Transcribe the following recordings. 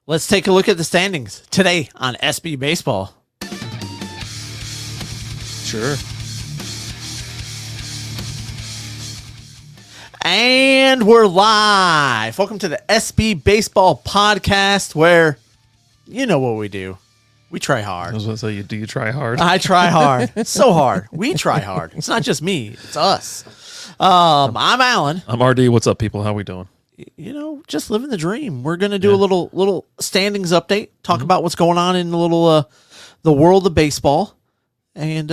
Let's take a look at the standings today on SB Baseball. Sure. And we're live. Welcome to the SB Baseball podcast, where you know what we do. We try hard. I was going to say, do you try hard? I try hard. So hard. We try hard. It's not just me. It's us. I'm Alan. I'm RD. What's up, people? How we doing? You know, just living the dream. We're gonna do a little standings update. Talk about what's going on in the world of baseball. And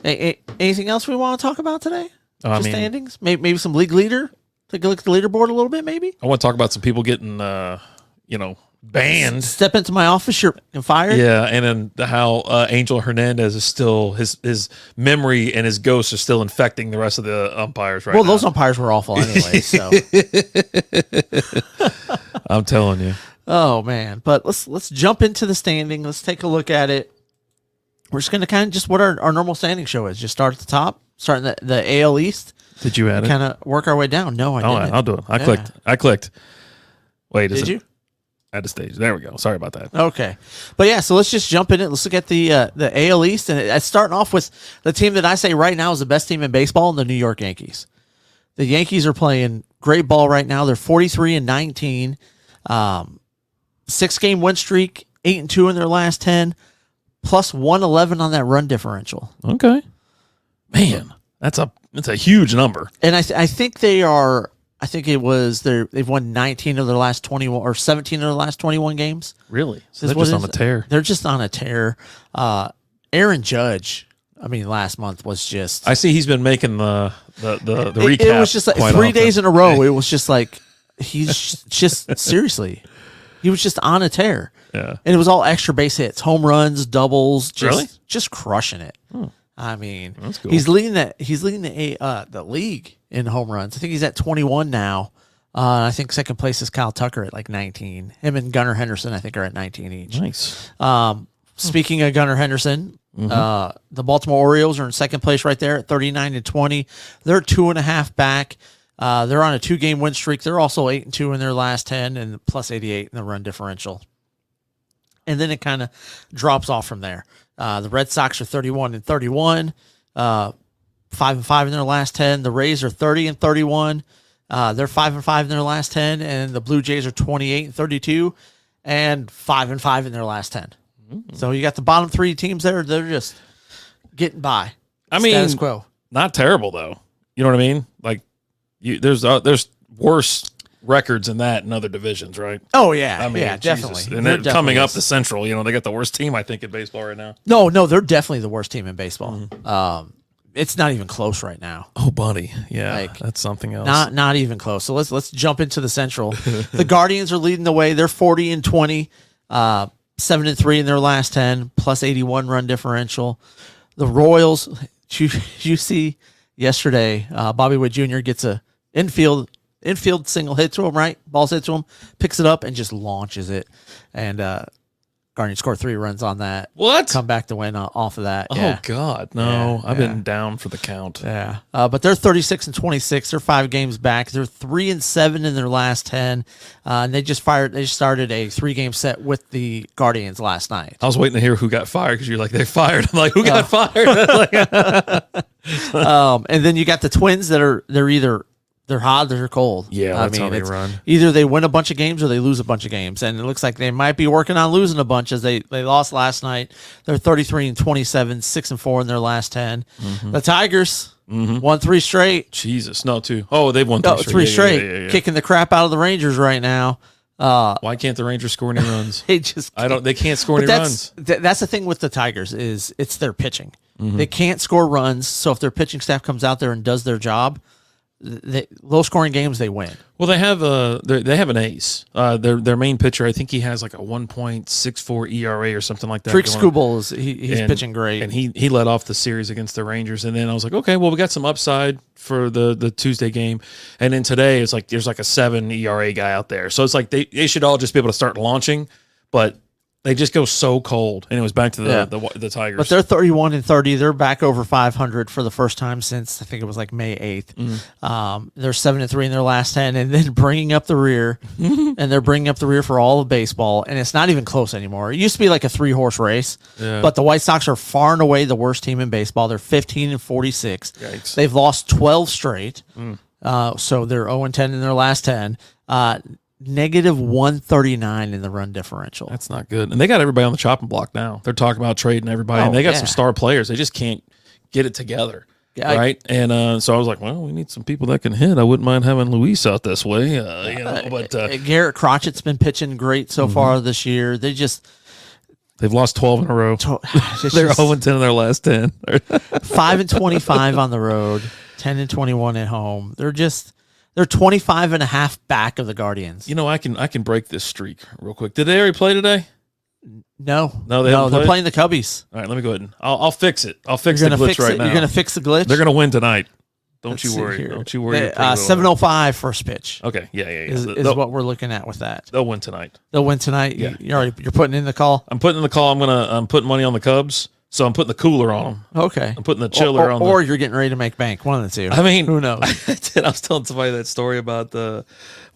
anything else we want to talk about today? Standings. Maybe some league leader. Take a look at the leaderboard a little bit. Maybe I want to talk about some people getting banned. Step into my office, you're fired. Yeah, and then how Angel Hernandez is still his memory and his ghost are still infecting the rest of the umpires right now. Well, those umpires were awful anyway. So I'm telling you. Oh man, but let's jump into the standing. Let's take a look at it. We're just gonna kind of just what our normal standing show is. Just start at the top, starting the AL East. Did you add it? Kind of work our way down. No, I didn't. I'll do it. I clicked. Wait, did you? At the stage. There we go. Sorry about that. Okay. But yeah, so let's just jump in it. Let's look at the AL East. And it's starting off with the team that I say right now is the best team in baseball, the New York Yankees. The Yankees are playing great ball right now. They're 43-19. 6-game win streak, 8-2 in their last 10, plus 111 on that run differential. Okay. Man, that's a huge number. And I think they are. I think they've won 19 of their last 21 or 17 of their last 21 games. Really? So they're just on a tear. They're just on a tear. Aaron Judge, last month was just. I see he's been making the recap. It was just like 3 days in a row. It was just like he's just seriously, he was just on a tear. Yeah, and it was all extra base hits, home runs, doubles, just crushing it. That's cool. He's leading the league in home runs. I think he's at 21 now. I think second place is Kyle Tucker at like 19. Him and Gunnar Henderson, I think, are at 19 each. Nice. Speaking of Gunnar Henderson, the Baltimore Orioles are in second place right there at 39-20. They're 2.5 back. They're on a 2-game win streak. They're also 8-2 in their last 10 and plus 88 in the run differential. And then it kind of drops off from there. The Red Sox are 31-31, 5-5 in their last 10. The Rays are 30-31. They're 5-5 in their last 10, and the Blue Jays are 28-32 and 5-5 in their last 10. So you got the bottom 3 teams there. They're just getting by. Status quo. Not terrible though. You know what I mean? Like, there's worse records in that in other divisions, right? Oh yeah, Jesus. definitely. And then coming up the Central, they got the worst team I think in baseball right now. No, they're definitely the worst team in baseball. It's not even close right now. Oh, buddy, yeah, that's something else. Not even close. So let's jump into the Central. The Guardians are leading the way. They're 40-20, 7-3 in their last 10, plus 81 run differential. The Royals, you see yesterday, Bobby Witt Jr. gets a infield single hit to him, right? Ball's hit to him, picks it up and just launches it. And Guardians scored 3 runs on that. What? Come back to win off of that. Oh, God. No, I've been down for the count. Yeah. But they're 36-26. They're 5 games back. They're 3-7 in their last 10. And they just started a 3-game set with the Guardians last night. I was waiting to hear who got fired because you're like, they fired. I'm like, who got fired? And then you got the Twins they're hot, they're cold. Yeah, that's how they run. Either they win a bunch of games or they lose a bunch of games. And it looks like they might be working on losing a bunch as they lost last night. They're 33-27, 6-4 in their last 10. The Tigers won 3 straight. Jesus, no, 2. Oh, they've won 3 straight. Yeah. Kicking the crap out of the Rangers right now. Why can't the Rangers score any runs? They can't score any runs. That's the thing with the Tigers is it's their pitching. They can't score runs. So if their pitching staff comes out there and does their job, low scoring games they win. Well, they have an ace. Their main pitcher, I think he has like a 1.64 ERA or something like that. Freak Skubal he's pitching great, and he led off the series against the Rangers. And then I was like, okay, well, we got some upside for the Tuesday game, and then today it's like there's like a 7 ERA guy out there. So it's like they should all just be able to start launching, but They just go so cold. Anyways, back to the Tigers. But they're 31-30. They're back over 500 for the first time since I think it was like May 8th. They're 7-3 in their last 10, and then bringing up the rear, and they're bringing up the rear for all of baseball, and it's not even close anymore. It used to be like a 3-horse race, but the White Sox are far and away the worst team in baseball. They're 15-46. Yikes. They've lost 12 straight, so they're 0-10 in their last 10. Negative 139 in the run differential. That's not good. And they got everybody on the chopping block now. They're talking about trading everybody, and they got some star players. They just can't get it together, right? And so I was like, well, we need some people that can hit. I wouldn't mind having Luis out this way, But Garrett Crotchett's been pitching great so far this year. They've lost 12 in a row. They're 0-10 in their last 10. 5-25 on the road, 10-21 at home. They're 25 and a half back of the Guardians. You know, I can break this streak real quick. Did they already play today? No, they're playing the Cubbies. All right, let me go ahead and I'll fix it. I'll fix the glitch right now. You're gonna fix the glitch. They're gonna win tonight. Don't you worry. 7:05 first pitch. Okay, yeah. Is what we're looking at with that. They'll win tonight. They'll win tonight. Yeah. You're putting in the call. I'm putting in the call. I'm putting money on the Cubs. So I'm putting the cooler on them. Okay. I'm putting the chiller on them. Or you're getting ready to make bank. One of the two. I mean, who knows? I was telling somebody that story about when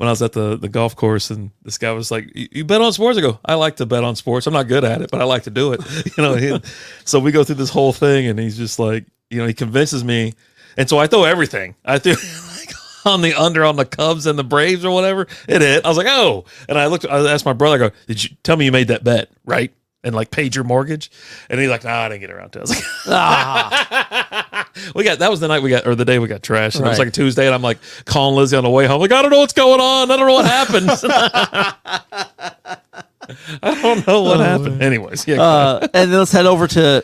I was at the golf course, and this guy was like, you bet on sports? I go, I like to bet on sports. I'm not good at it, but I like to do it. So we go through this whole thing, and he's just like, he convinces me. And so I throw everything. I threw on the under on the Cubs and the Braves or whatever. It hit. I was like, oh. And I asked my brother, I go, did you tell me you made that bet, right? And like paid your mortgage, and he's like, "No, I didn't get around to it." I was like, that was the night the day we got trashed. And It was like a Tuesday, and I'm like calling Lizzie on the way home, like, I don't know what's going on. I don't know what happened. I don't know what happened. Anyways, and then let's head over to.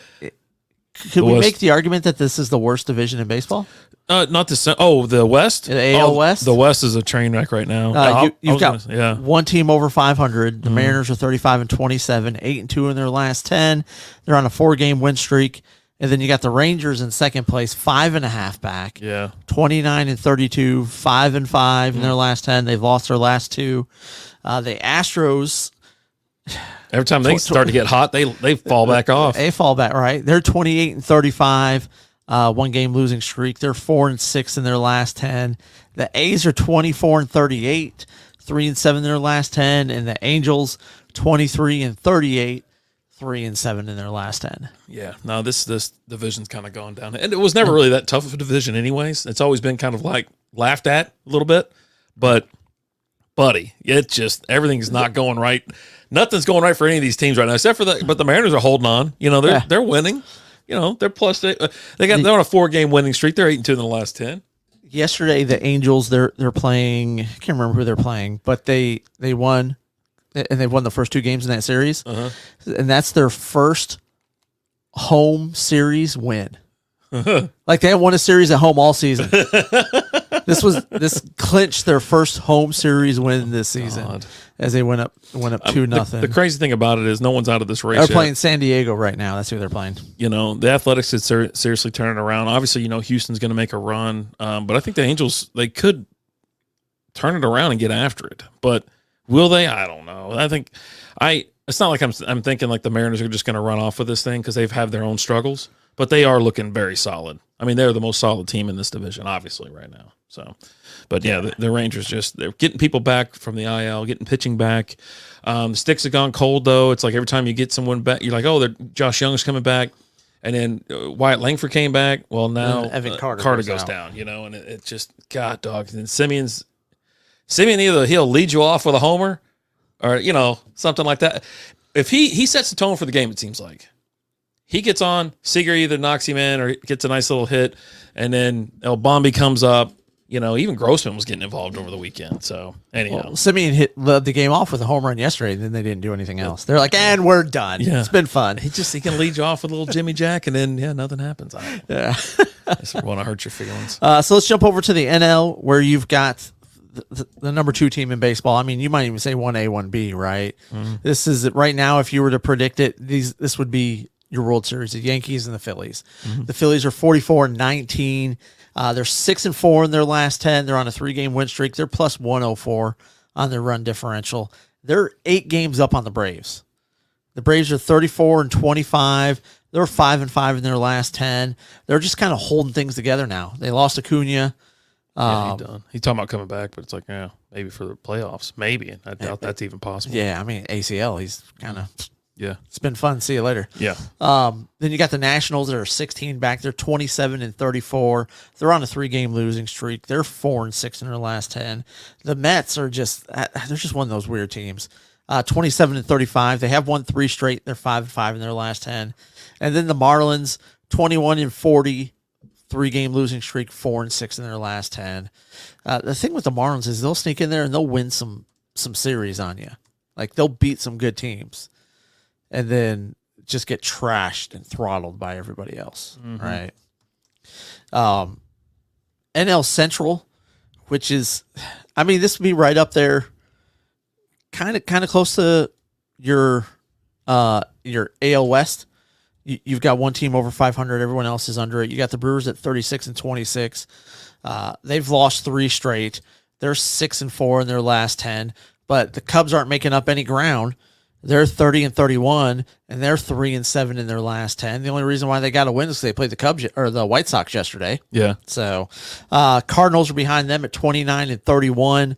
Could we make the argument that this is the worst division in baseball? Not the West. The AL West. The West is a train wreck right now. You've got one team over 500. The Mariners are 35-27, 8-2 in their last 10. They're on a 4-game win streak, and then you got the Rangers in second place, 5.5 back. 29-32, 5-5 in their last 10. They've lost their last 2. The Astros. Every time they start to get hot, they fall back off. They fall back, right? They're 28-35. 1-game losing streak. They're 4-6 in their last 10. The A's are 24-38, 3-7 in their last 10, and the Angels 23-38, 3-7 in their last 10. Yeah, no, this division's kind of gone down, and it was never really that tough of a division, anyways. It's always been kind of like laughed at a little bit, but buddy, it's just everything's not going right. Nothing's going right for any of these teams right now, except for but the Mariners are holding on. They're winning. They're plus. They're on a 4-game winning streak. They're 8-2 in the last 10. Yesterday, the Angels they're playing. I can't remember who they're playing, but they won, and they won the first 2 games in that series, and that's their first home series win. Like they haven't won a series at home all season. This clinched their first home series win this season as they went up 2-0. The crazy thing about it is no one's out of this race. They're playing San Diego right now. That's who they're playing. The Athletics is seriously turning around. Obviously, Houston's going to make a run, but I think the Angels they could turn it around and get after it. But will they? I don't know. I think It's not like I'm thinking like the Mariners are just going to run off with this thing because they've had their own struggles, but they are looking very solid. I mean, they're the most solid team in this division, obviously, right now. So, but yeah, the Rangers they're getting people back from the IL, getting pitching back. The sticks have gone cold though. It's like every time you get someone back, you're like, oh, Josh Young's coming back, and then Wyatt Langford came back. Well, now Evan Carter goes down, and it's just God, dog. And Simeon either he'll lead you off with a homer, or something like that. If he sets the tone for the game, it seems like. He gets on, Seager either knocks him in or gets a nice little hit, and then El Bombi comes up. Even Grossman was getting involved over the weekend. So, anyhow. Simeon led the game off with a home run yesterday, and then they didn't do anything else. They're like, and we're done. Yeah. It's been fun. He can lead you off with a little Jimmy Jack, and then, nothing happens. I just want to hurt your feelings. So let's jump over to the NL, where you've got the number 2 team in baseball. I mean, you might even say 1A, 1B, right? Mm-hmm. This is right now, if you were to predict it, this would be your World Series, the Yankees and the Phillies. Mm-hmm. The Phillies are 44-19. They're 6-4 in their last 10. They're on a 3-game win streak. They're plus 104 on their run differential. They're 8 games up on the Braves. The Braves are 34-25. They're 5-5 in their last 10. They're just kind of holding things together now. They lost Acuna. Yeah, he's done. He's talking about coming back, but it's like, yeah, maybe for the playoffs. Maybe. I doubt that's even possible. Yeah, I mean, ACL, he's kind of... Yeah. It's been fun. See you later. Yeah. Then you got the Nationals that are 16 back. They're 27-34. They're on a 3-game losing streak. They're 4-6 in their last 10. The Mets are they're just one of those weird teams. 27-35. They have won 3 straight. They're 5-5 in their last 10. And then the Marlins, 21-40, 3-game losing streak, 4-6 in their last 10. The thing with the Marlins is they'll sneak in there and they'll win some series on you. Like they'll beat some good teams. And then just get trashed and throttled by everybody else, right? NL Central, which is, I mean, this would be right up there, kind of close to your AL West. You've got one team over 500, everyone else is under it. You got the Brewers at 36-26. They've lost 3 straight. They're 6-4 in their last 10, but the Cubs aren't making up any ground. They're 30-31, and they're 3-7 in their last 10. The only reason why they got a win is they played the Cubs or the White Sox yesterday. Yeah. So, Cardinals are behind them at 29-31.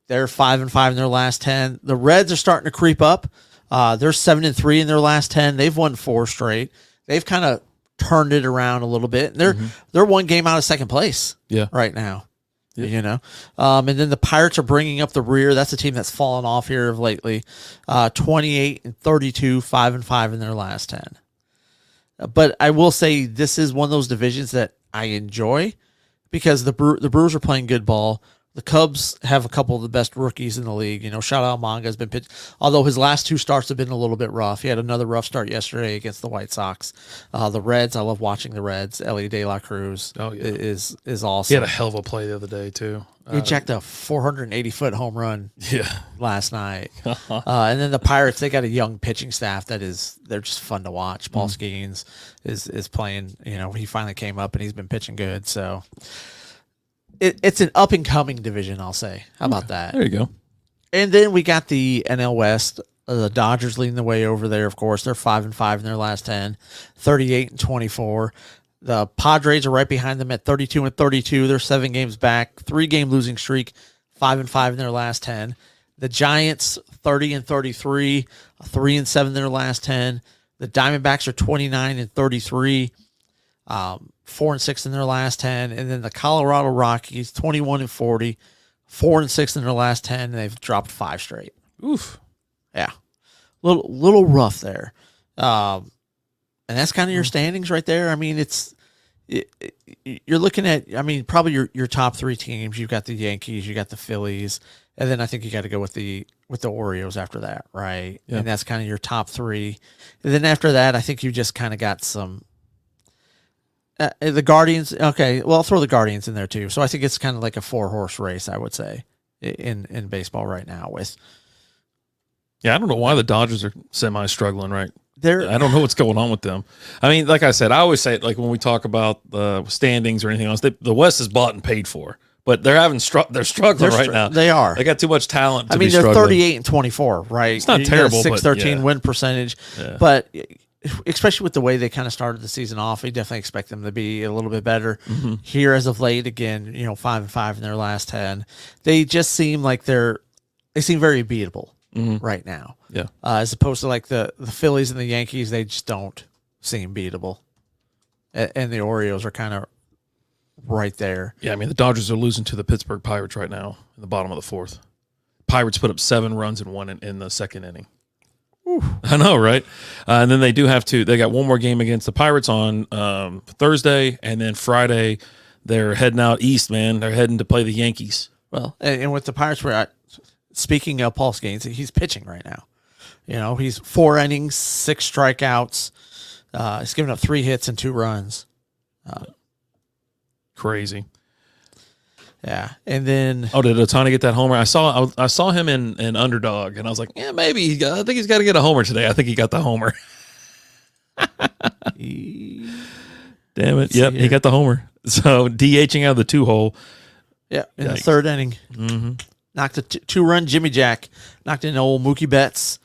They're 5-5 in their last 10. The Reds are starting to creep up. They're 7-3 in their last 10. They've won 4 straight. They've kind of turned it around a little bit. They're 1 game out of second place. Yeah. Right now. Yep. You know, and then the Pirates are bringing up the rear. That's a team that's fallen off here of lately. 28-32, 5-5 in their last 10. But I will say this is one of those divisions that I enjoy because the Brewers are playing good ball. The Cubs have a couple of the best rookies in the league. You know, shout out Manga has been pitched, although his last 2 starts have been a little bit rough. He had another rough start yesterday against the White Sox. The Reds, I love watching the Reds. Ellie De La Cruz is awesome. He had a hell of a play the other day, too. He jacked a 480-foot home run last night. Uh-huh. And then the Pirates, they got a young pitching staff they're just fun to watch. Paul Skeens is playing, you know, he finally came up and he's been pitching good. So it's an up-and-coming division, I'll say. How about that? There you go. And then we got the NL West. The Dodgers leading the way over there, of course. They're 5-5 in their last 10, 38-24. The Padres are right behind them at 32-32. They're 7 games back, 3-game losing streak, 5-5 in their last 10. The Giants 30-33, 3-7 in their last 10. The Diamondbacks are 29-33, 4-6 in their last 10. And then the Colorado Rockies 21-40, 4-6 in their last 10. And they've dropped 5 straight. Oof. Yeah, little rough there. And that's kind of your standings right there. I mean, you're looking at, I mean, probably your top 3 teams. You've got the Yankees, you got the Phillies, and then I think you got to go with the Orioles after that, right? Yeah. And that's kind of your top 3. And then after that, I think you just kind of got some the Guardians. Okay, well, I'll throw the Guardians in there too. So I think it's kind of like a 4-horse race, I would say, in baseball right now with. Yeah, I don't know why the Dodgers are semi-struggling, right? I don't know what's going on with them. I mean, like I said, I always say it, like when we talk about the standings or anything else, the West is bought and paid for, but they're they're struggling right now. They are. They got too much talent. I mean, they're 38-24, right? It's not terrible. 613 win percentage, but especially with the way they kind of started the season off, we definitely expect them to be a little bit better here as of late. Again, 5-5 in their last 10. They just seem like they seem very beatable. Right now, as opposed to like the Phillies and the Yankees, they just don't seem beatable, and the Orioles are kind of right there. Yeah, I mean the Dodgers are losing to the Pittsburgh Pirates right now in the bottom of the 4th. Pirates put up 7 runs and 1 in the 2nd inning. Ooh. I know, right? And then they got one more game against the Pirates on Thursday, and then Friday they're heading out east. Man, they're heading to play the Yankees. Well, and with the Pirates, speaking of Paul Skeens, he's pitching right now. He's 4 innings, 6 strikeouts. He's given up 3 hits and 2 runs. Crazy. Yeah, and then did Ohtani get that homer? I saw him in Underdog, and I was like, yeah, maybe I think he's got to get a homer today. I think he got the homer. Damn it! Yep, he got the homer. So DHing out of the 2-hole. Yeah, in the 3rd inning. Mm-hmm. Knocked a 2-run Jimmy Jack. Knocked in old Mookie Betts.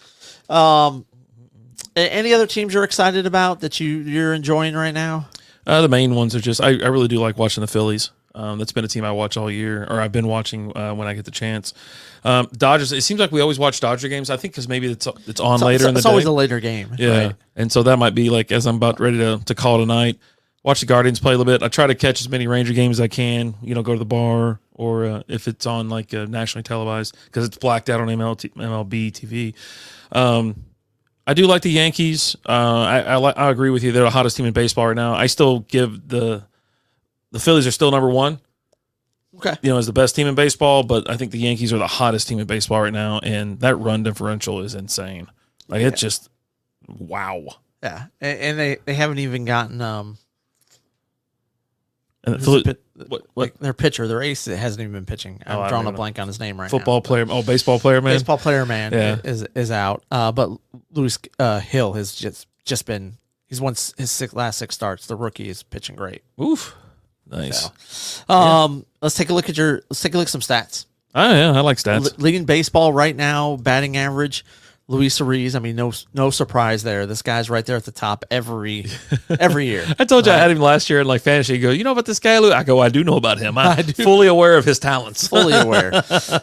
Any other teams you're excited about that you're enjoying right now? The main ones are just I really do like watching the Phillies. That's been a team I watch all year, or I've been watching when I get the chance. Dodgers. It seems like we always watch Dodger games. I think because maybe it's on later in the day. It's always a later game. Yeah, right? And so that might be like as I'm about ready to call it a night. Watch the Guardians play a little bit. I try to catch as many Ranger games as I can. Go to the bar, or if it's on like nationally televised because it's blacked out on MLB TV. I do like the Yankees. I agree with you. They're the hottest team in baseball right now. I still give the Phillies are still number one. Okay. As the best team in baseball, but I think the Yankees are the hottest team in baseball right now, and that run differential is insane. Like it's just wow. Yeah, and they haven't even gotten and their pitcher, their ace, hasn't even been pitching. I'm drawing a blank on his name right Football now. player, baseball player, man. Baseball player, man, Yeah. is out. But Luis Hill has just been. He's won his last 6 starts. The rookie is pitching great. Oof, nice. So, let's take a look at some stats. Oh yeah, I like stats. Leading baseball right now, batting average. Luis Ariz, I mean, no surprise there. This guy's right there at the top every year. I told you I had him last year in like fantasy. You go, you know about this guy, Lou? I go, I do know about him. I'm fully aware of his talents. Fully aware.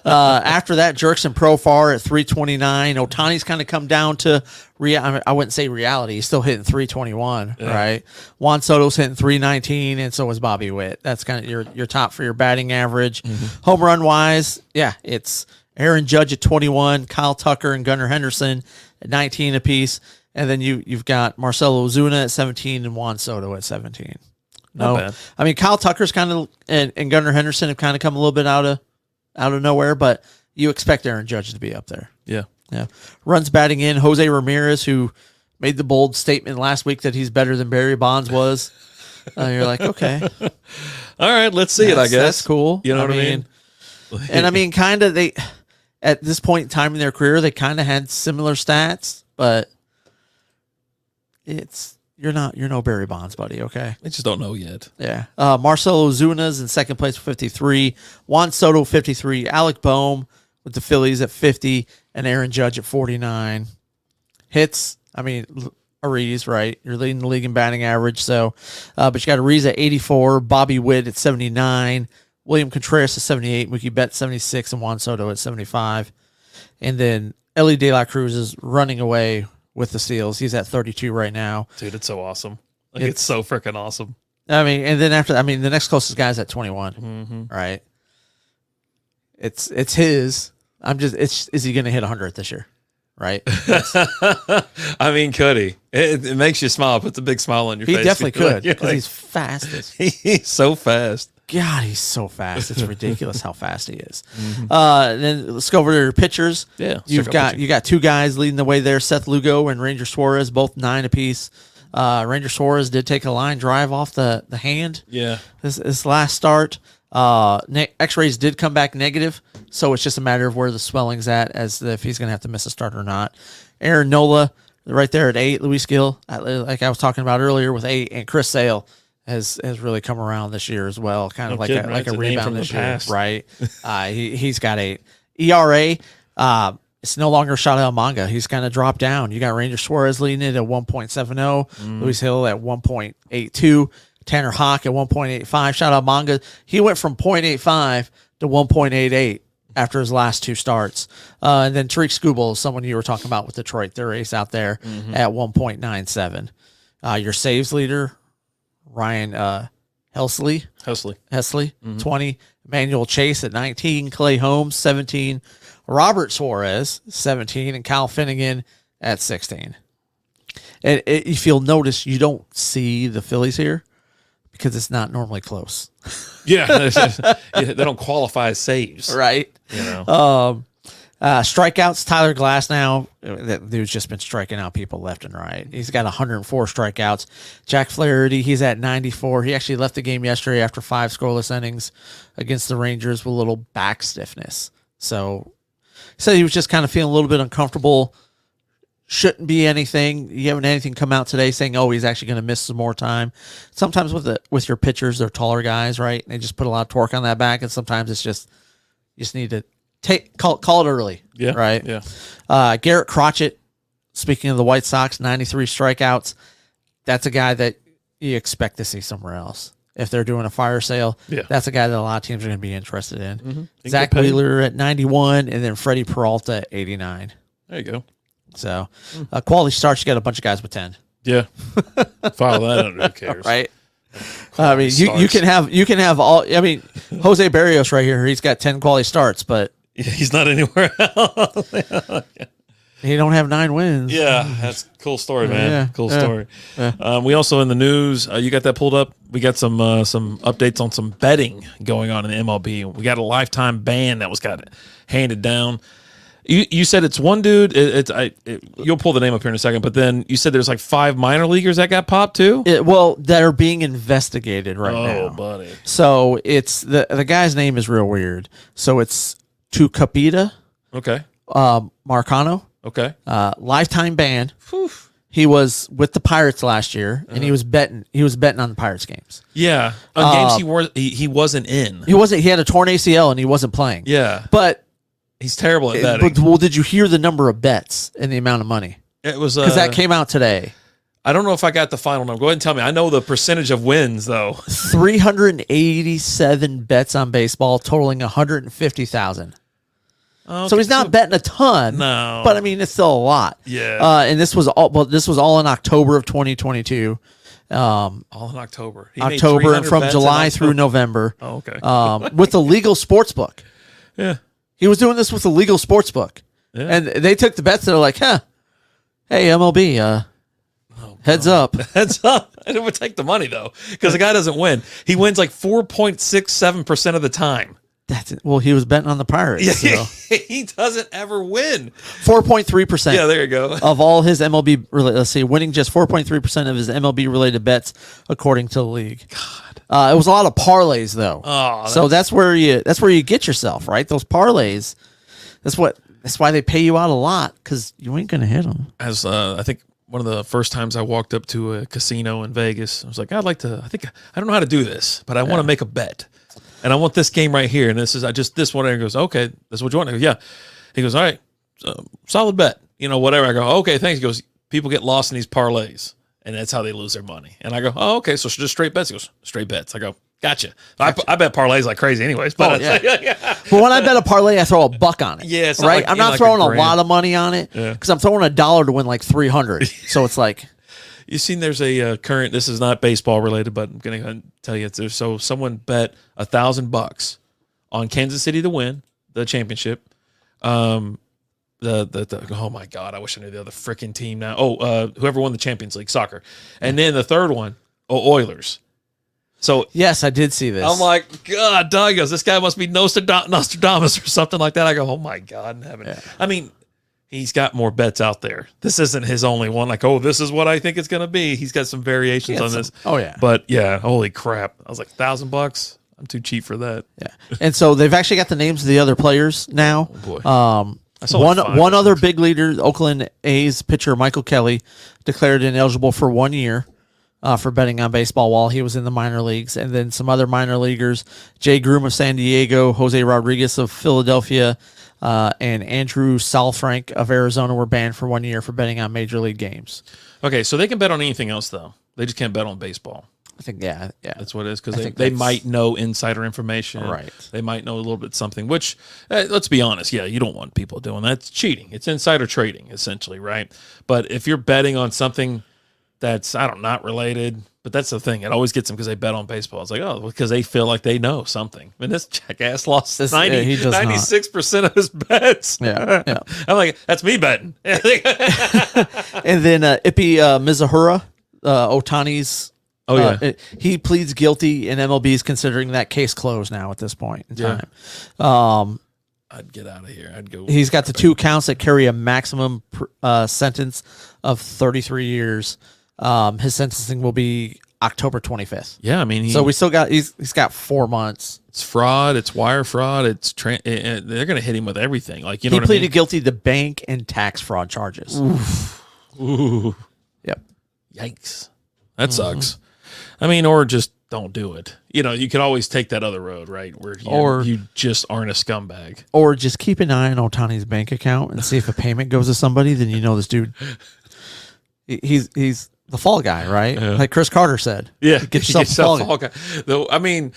After that, Jerkson Profar at 329. Otani's kind of come down to I wouldn't say reality. He's still hitting 321, right? Juan Soto's hitting 319, and so is Bobby Witt. That's kind of your top for your batting average. Home run wise, it's Aaron Judge at 21, Kyle Tucker and Gunnar Henderson at 19 apiece. And then you've got Marcelo Ozuna at 17 and Juan Soto at 17. Not bad. I mean, Kyle Tucker's kind of and Gunnar Henderson have kind of come a little bit out of nowhere, but you expect Aaron Judge to be up there. Yeah. Runs batting in, Jose Ramirez, who made the bold statement last week that he's better than Barry Bonds was. You're like, okay. All right, let's see it, I guess. That's cool. You know what I mean? And I mean, kind of at this point in time in their career, they kind of had similar stats, but you're no Barry Bonds, buddy. Okay, I just don't know yet. Yeah. Marcelo Ozuna's in second place with 53. Juan Soto 53. Alec Boehm with the Phillies at 50, and Aaron Judge at 49. Hits. I mean, Ariz, right? You're leading the league in batting average. So, but you got Ariz at 84, Bobby Witt at 79. William Contreras at 78, Mookie Betts 76, and Juan Soto at 75. And then Ellie De La Cruz is running away with the Steals. He's at 32 right now. Dude, it's so awesome. It's so freaking awesome. I mean, and then the next closest guy's at 21, right? It's his. Is he going to hit 100 this year? Right? I mean, could he? It makes you smile. Puts a big smile on your face. He definitely could because like, he's fast. He's so fast. God, he's so fast. It's ridiculous how fast he is. Then let's go over to your pitchers. Yeah, you got 2 guys leading the way there: Seth Lugo and Ranger Suarez, both 9 apiece. Ranger Suarez did take a line drive off the hand. Yeah, this last start. X-rays did come back negative, so it's just a matter of where the swelling's at, as if he's going to have to miss a start or not. Aaron Nola right there at 8. Luis Gil, like I was talking about earlier, with 8, and Chris Sale has really come around this year as well, kind of like a rebound this year, right? He's got 8. ERA, it's no longer Shohei Almanga. He's kind of dropped down. You got Ranger Suarez leading it at 1.70, Luis Hill at 1.82, Tanner Hawk at 1.85. Shohei Almanga, he went from 0.85 to 1.88 after his last 2 starts. And then Tariq Skubal, someone you were talking about with Detroit, their ace out there at 1.97. Your saves leader, Ryan Helsley, 20. Emmanuel Chase at 19. Clay Holmes, 17. Robert Suarez, 17. And Kyle Finnegan at 16. And if you'll notice, you don't see the Phillies here because it's not normally close. Yeah, they don't qualify as saves. Right. Strikeouts, Tyler Glass now. That dude's just been striking out people left and right. He's got 104 strikeouts. Jack Flaherty, he's at 94. He actually left the game yesterday after 5 scoreless innings against the Rangers with a little back stiffness. So he was just kind of feeling a little bit uncomfortable. Shouldn't be anything. You haven't anything come out today saying, oh, he's actually going to miss some more time. Sometimes with your pitchers, they're taller guys, right? They just put a lot of torque on that back, and sometimes it's just you just need to call it early. Yeah. Right. Yeah. Garrett Crotchet, speaking of the White Sox, 93 strikeouts. That's a guy that you expect to see somewhere else. If they're doing a fire sale, that's a guy that a lot of teams are going to be interested in. Mm-hmm. Zach Wheeler at 91, and then Freddie Peralta at 89. There you go. So, quality starts, you got a bunch of guys with 10. Yeah. File that under. Who cares? Right? I mean, you can have all. I mean, Jose Barrios right here, he's got 10 quality starts, but he's not anywhere else. he don't have 9 wins. Yeah, that's a cool story, man. Yeah, cool story. Yeah. We also in the news, you got that pulled up. We got some updates on some betting going on in the MLB. We got a lifetime ban that was handed down. You said it's one dude. You'll pull the name up here in a second, but then you said there's like 5 minor leaguers that got popped too. Well, that are being investigated right now. Oh, buddy. So it's the guy's name is real weird. So it's Tucapita. Okay. Marcano. Okay. Lifetime ban. Whew. He was with the Pirates last year, and he was betting. He was betting on the Pirates games. Yeah, on games he wasn't in. He wasn't. He had a torn ACL, and he wasn't playing. Yeah, but he's terrible at betting. But, well, did you hear the number of bets and the amount of money? It was because that came out today. I don't know if I got the final number. Go ahead and tell me. I know the percentage of wins though. 387 bets on baseball, totaling 150,000. Okay. So he's not betting a ton. No, but I mean it's still a lot. Yeah. And this was all. Well, this was all in October of 2022. All in October. October and from July through November. Oh, okay. With the legal sports book. Yeah. He was doing this with the legal sports book. Yeah. And they took the bets. They're like, hey, MLB, heads up. Heads up. And it would take the money, though, because the guy doesn't win. He wins like 4.67% of the time. That's it. Well, he was betting on the Pirates. Yeah, So. he doesn't ever win. 4.3%. Yeah, there you go. Of all his MLB, let's see, winning just 4.3% of his MLB-related bets, according to the league. God. It was a lot of parlays, though. Oh, so that's where you get yourself, right? Those parlays. That's why they pay you out a lot, because you ain't gonna hit them. As I think one of the first times I walked up to a casino in Vegas, I was like, I don't know how to do this, but I want to make a bet, and I want this game right here, and this one. And he goes, okay, this is what you want. I go, yeah. He goes, all right, solid bet, whatever. I go, okay, thanks. He goes, people get lost in these parlays, and that's how they lose their money. And I go, oh, okay, so just straight bets. He goes, straight bets. I go, gotcha. I bet parlays like crazy anyways. But yeah. But when I bet a parlay, I throw $1 on it. Yeah, it's right. Like, I'm not throwing a lot of money on it because I'm throwing $1 to win like 300. So it's like, you've seen there's a current. This is not baseball related, but I'm gonna tell you. So someone bet $1,000 on Kansas City to win the championship. Oh my God, I wish I knew the other freaking team now. Whoever won the Champions League soccer, and then the third one, Oilers. So yes, I did see this. I'm like, God, Doug goes, this guy must be Nostradamus or something like that. I go, oh my God in heaven. Yeah. I mean, he's got more bets out there. This isn't his only one. Like, this is what I think it's going to be. He's got some variations on this. Oh yeah. But yeah, holy crap. I was like, $1,000. I'm too cheap for that. Yeah. And so they've actually got the names of the other players now. Oh boy. One other big leader, Oakland A's pitcher Michael Kelly, declared ineligible for 1 year. For betting on baseball while he was in the minor leagues. And then some other minor leaguers, Jay Groom of San Diego, Jose Rodriguez of Philadelphia, and Andrew Salfrank of Arizona were banned for 1 year for betting on major league games. Okay, so they can bet on anything else, though. They just can't bet on baseball. I think, yeah. That's what it is, because they might know insider information. Right. They might know a little bit something, which, let's be honest, you don't want people doing that. It's cheating. It's insider trading, essentially, right? But if you're betting on something that's, not related, but that's the thing. It always gets them because they bet on baseball. It's like, because they feel like they know something. I mean, this jackass lost 96% of his bets. Yeah. I'm like, that's me betting. And then Ippy Mizuhara, Otani's. He pleads guilty, and MLB is considering that case closed now at this point in time. I'd get out of here. I'd go. He's got the 2 counts that carry a maximum sentence of 33 years. His sentencing will be October 25th. Yeah, I mean, so we still got he's got 4 months. It's fraud. It's wire fraud. They're going to hit him with everything. Like he pleaded guilty to bank and tax fraud charges. Ooh. Yep. Yikes. That sucks. I mean, or just don't do it. You know, you can always take that other road, right? Where you just aren't a scumbag. Or just keep an eye on Otani's bank account and see if a payment goes to somebody, then you know this dude, he's the fall guy, right? Yeah. Like Chris Carter said. Yeah, Get yourself a fall guy. Though, I mean,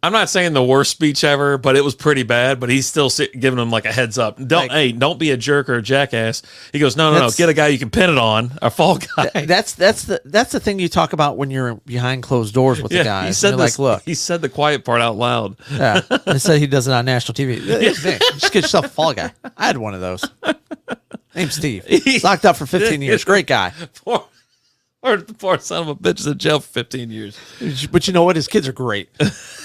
I'm not saying the worst speech ever, but it was pretty bad. But he's still giving him like a heads up. Don't be a jerk or a jackass. He goes, no. Get a guy you can pin it on, a fall guy. That's the thing you talk about when you're behind closed doors with the guys. He said like, look, he said the quiet part out loud. Yeah, and said he does it on national TV. Just get yourself a fall guy. I had one of those. Name's Steve. He's locked up for 15 years. Great guy. Poor son of a bitch is in jail for 15 years. But you know what? His kids are great.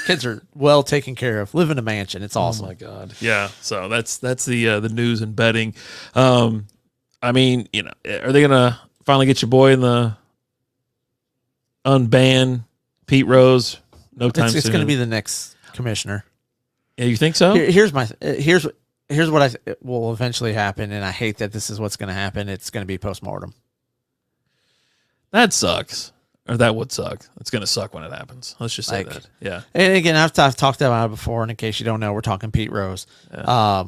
Kids are well taken care of. Live in a mansion. It's awesome. Oh my God. Yeah. So that's the news and betting. I mean, you know, are they gonna finally get your boy in the unban Pete Rose? No time soon. It's going to be the next commissioner. Yeah, you think so? Here's what will eventually happen, and I hate that this is what's going to happen. It's going to be postmortem. That sucks. Or that would suck. It's going to suck when it happens. Let's just say that. Yeah. And again, I've talked about it before, and in case you don't know, we're talking Pete Rose. Yeah.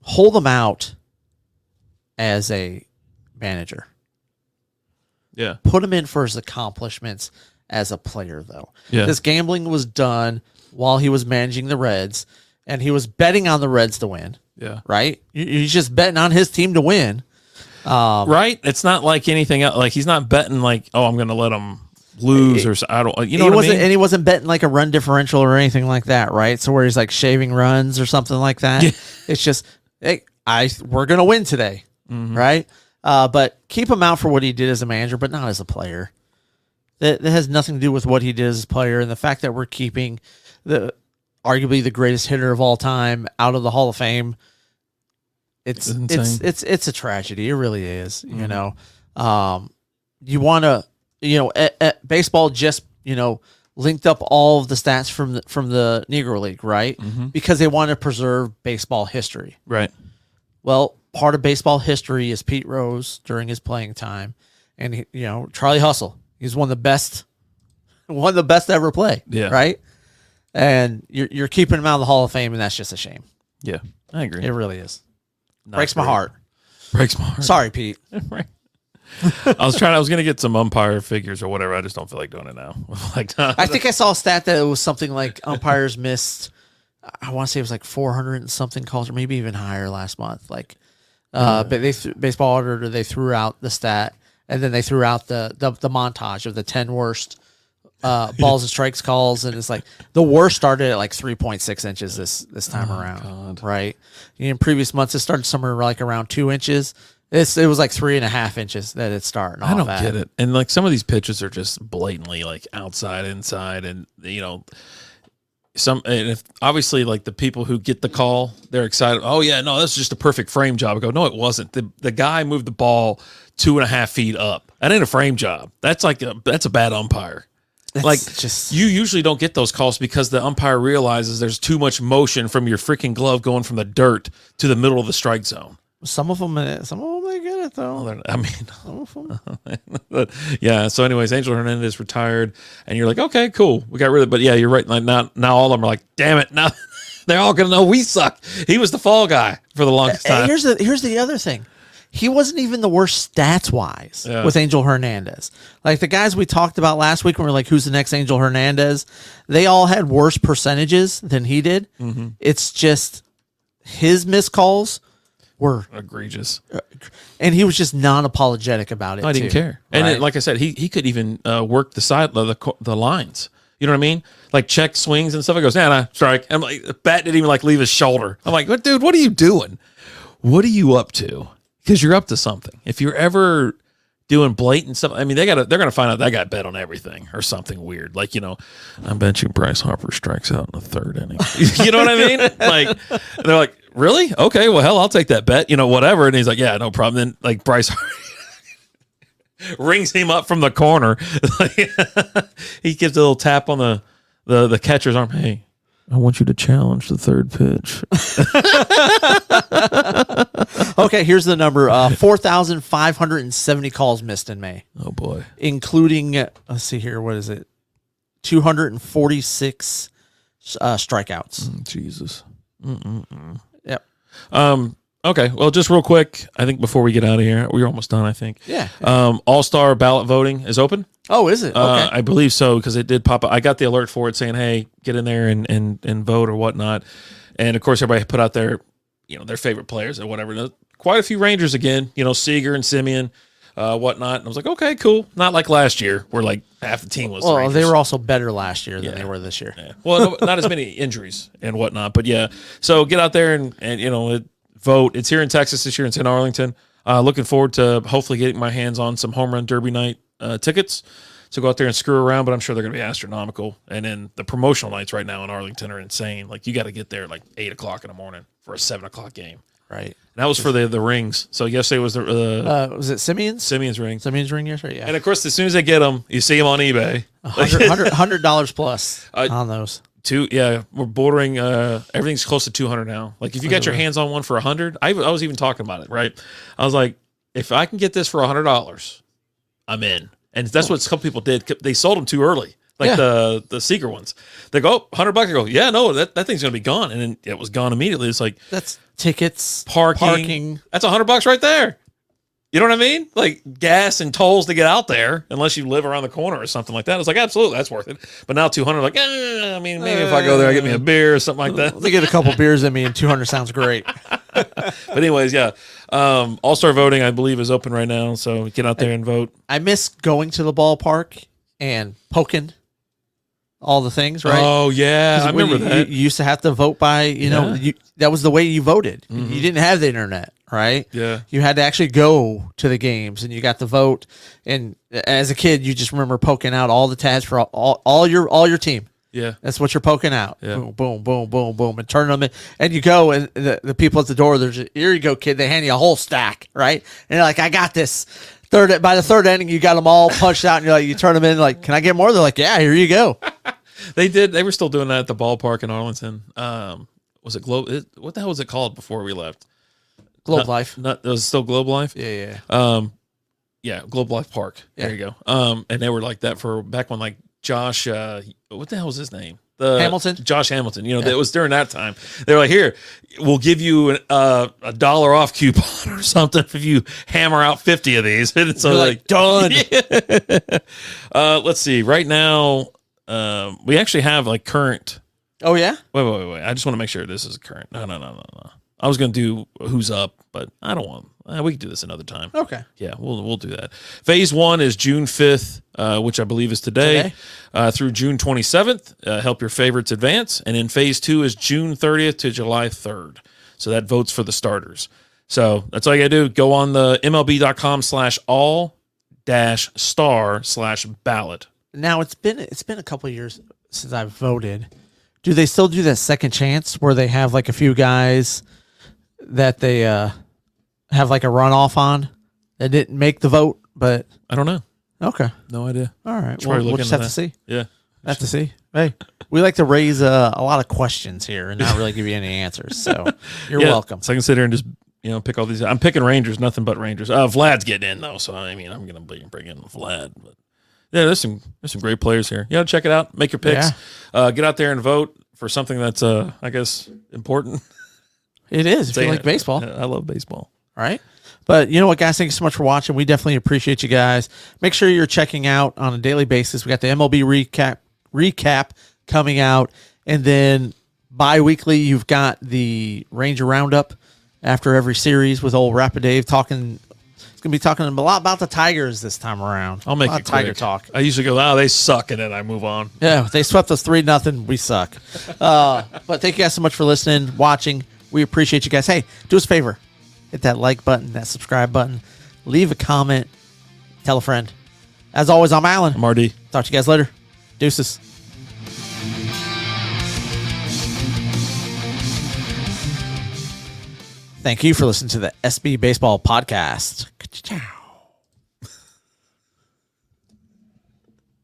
Hold him out as a manager. Yeah. Put him in for his accomplishments as a player, though. Yeah. This gambling was done while he was managing the Reds, and he was betting on the Reds to win. Yeah. Right? He's just betting on his team to win. Right? It's not like anything else. Like, he's not betting like, oh, I'm going to let him lose or I don't, you know what I mean? And he wasn't betting like a run differential or anything like that, right? So where he's like shaving runs or something like that. Yeah. It's just, hey, we're going to win today, right? But keep him out for what he did as a manager, but not as a player. That has nothing to do with what he did as a player, and the fact that we're keeping arguably the greatest hitter of all time out of the Hall of Fame. It's a tragedy. It really is. Mm-hmm. You know, you want to, baseball just, linked up all of the stats from the Negro League, right? Mm-hmm. Because they want to preserve baseball history. Right. Well, part of baseball history is Pete Rose during his playing time, and Charlie Hustle. He's one of the best to ever play. Yeah. Right. And you're keeping him out of the Hall of Fame, and that's just a shame. Yeah, I agree. It really is. Breaks my heart. Sorry, Pete. Right. I was going to get some umpire figures or whatever. I just don't feel like doing it now. I think I saw a stat that it was something like umpires missed, I want to say it was like 400 and something calls, or maybe even higher last month. Like, but baseball auditor, they threw out the stat, and then they threw out the montage of the 10 worst balls and strikes calls, and it's like the worst started at like 3.6 inches this time around. God. Right? In previous months, it started somewhere like around 2 inches. It was like 3.5 inches that it started. I don't get it. And like some of these pitches are just blatantly like outside, inside, and and if obviously like the people who get the call, they're excited. Oh yeah, no, that's just a perfect frame job. I go, no, it wasn't. The guy moved the ball 2.5 feet up. That ain't a frame job. That's a bad umpire. You usually don't get those calls because the umpire realizes there's too much motion from your freaking glove going from the dirt to the middle of the strike zone. Some of them they get it though. Well, I mean, some of them. But yeah. So, anyways, Angel Hernandez retired, and you're like, okay, cool, we got rid of it. But yeah, you're right. Like now all of them are like, damn it, now they're all gonna know we suck. He was the fall guy for the longest time. Here's the other thing. He wasn't even the worst stats-wise with Angel Hernandez. Like the guys we talked about last week when we were like, who's the next Angel Hernandez? They all had worse percentages than he did. Mm-hmm. It's just his missed calls were egregious. And he was just non-apologetic about it. I didn't care. Right? And like I said, he could even work the side of the lines. You know what I mean? Like check swings and stuff. He goes, nah, strike. I'm like, the bat didn't even like leave his shoulder. I'm like, dude, what are you doing? What are you up to? Because you're up to something. If you're ever doing blatant stuff, I mean, they're gonna find out that guy bet on everything or something weird. Like, I bet you Bryce Harper strikes out in the third inning. You know what I mean? Like, they're like, really? Okay, well, hell, I'll take that bet. Whatever. And he's like, yeah, no problem. Then like Bryce Harper rings him up from the corner. He gives a little tap on the catcher's arm. Hey, I want you to challenge the third pitch. Okay, here's the number. 4,570 calls missed in May. Oh, boy. Including, let's see here, what is it? 246 strikeouts. Jesus. Yep. Okay. Well, just real quick, I think before we get out of here, we're almost done, I think. Yeah. All-Star ballot voting is open. Oh, is it? Okay. I believe so, because it did pop up. I got the alert for it saying, hey, get in there and vote or whatnot. And, of course, everybody put out their, their favorite players or whatever. Quite a few Rangers again, Seager and Simeon, whatnot. And I was like, okay, cool. Not like last year where, like, half the team was the Rangers. They were also better last year than they were this year. Yeah. Well, not as many injuries and whatnot. But, yeah. So get out there and vote. It's here in Texas this year. It's in Arlington. Looking forward to hopefully getting my hands on some home run derby night tickets. So go out there and screw around, but I'm sure they're going to be astronomical. And then the promotional nights right now in Arlington are insane. Like, you got to get there like 8 o'clock in the morning for a 7 o'clock game. Right. And that was for the rings. So yesterday was was it Simeon's? Simeon's ring. Simeon's ring yesterday, yeah. And, of course, as soon as they get them, you see them on eBay. $100 plus on those. We're bordering. Everything's close to 200 now. Like, if you got your hands on one for 100, I was even talking about it. Right, I was like, if I can get this for $100, I'm in. And that's what some people did. They sold them too early, like the Seeker ones. They go, $100. I go, yeah, no, that thing's gonna be gone, and then it was gone immediately. It's like that's tickets, parking. That's $100 right there. You know what I mean? Like gas and tolls to get out there, unless you live around the corner or something like that. It's like, absolutely, that's worth it. But now 200, like, I mean, maybe if I go there, I get me a beer or something like that. They get a couple beers in me, and 200 sounds great. But anyways, yeah. All-Star voting, I believe, is open right now, so get out there and vote. I miss going to the ballpark and poking all the things, right? Oh, yeah, I remember that. You used to have to vote by, that was the way you voted. Mm-hmm. You didn't have the internet, right? Yeah. You had to actually go to the games, and you got to vote. And as a kid, you just remember poking out all the tabs for all your team. Yeah. That's what you're poking out. Yeah. Boom, boom, boom, boom, boom, and turning them in. And you go, and the people at the door, here you go, kid. They hand you a whole stack, right? And you're like, I got this. By the third inning, you got them all punched out, and you're like, you turn them in, like, can I get more? They're like, yeah, here you go. They did. They were still doing that at the ballpark in Arlington. Was it Globe? What the hell was it called before we left? Globe Life. It was still Globe Life? Yeah. Yeah, Globe Life Park. There you go. And they were like that for back when, like, Josh, what the hell was his name? Hamilton? Josh Hamilton. It was during that time. They were like, here, we'll give you a $1 off coupon or something if you hammer out 50 of these. And so you're like, done. Yeah. Let's see. Right now, we actually have like current. Oh, yeah? Wait. I just want to make sure this is current. No. I was going to do who's up, but I don't want. We can do this another time. Okay. Yeah, we'll do that. Phase 1 is June 5th, which I believe is today. Through June 27th. Help your favorites advance. And then Phase 2 is June 30th to July 3rd. So that votes for the starters. So that's all you got to do. Go on the MLB.com/all-star/ballot. Now, it's been a couple of years since I've voted. Do they still do that second chance where they have like a few guys that they have like a runoff on that didn't make the vote, but I don't know. Okay. No idea. All right. We'll just have to see. Yeah. Have to see. Hey, we like to raise a lot of questions here and not really give you any answers. So you're welcome. So I can sit here and just pick all these. I'm picking Rangers, nothing but Rangers. Vlad's getting in though, so I mean I'm gonna bring in Vlad. But yeah, there's some great players here. You gotta check it out. Make your picks. Yeah. Get out there and vote for something that's I guess important. It is. If you like baseball. I love baseball. All right. But you know what, guys? Thank you so much for watching. We definitely appreciate you guys. Make sure you're checking out on a daily basis. We got the MLB recap coming out. And then bi-weekly, you've got the Ranger Roundup after every series with old Rapid Dave talking. It's going to be talking a lot about the Tigers this time around. I'll make it Tiger quick. talk. I usually go, they suck, and then I move on. Yeah, they swept us 3-0. We suck. But thank you guys so much for listening, watching. We appreciate you guys. Hey, do us a favor. Hit that like button, that subscribe button. Leave a comment. Tell a friend. As always, I'm Alan. I'm RD. Talk to you guys later. Deuces. Thank you for listening to the SB Baseball Podcast. Ciao.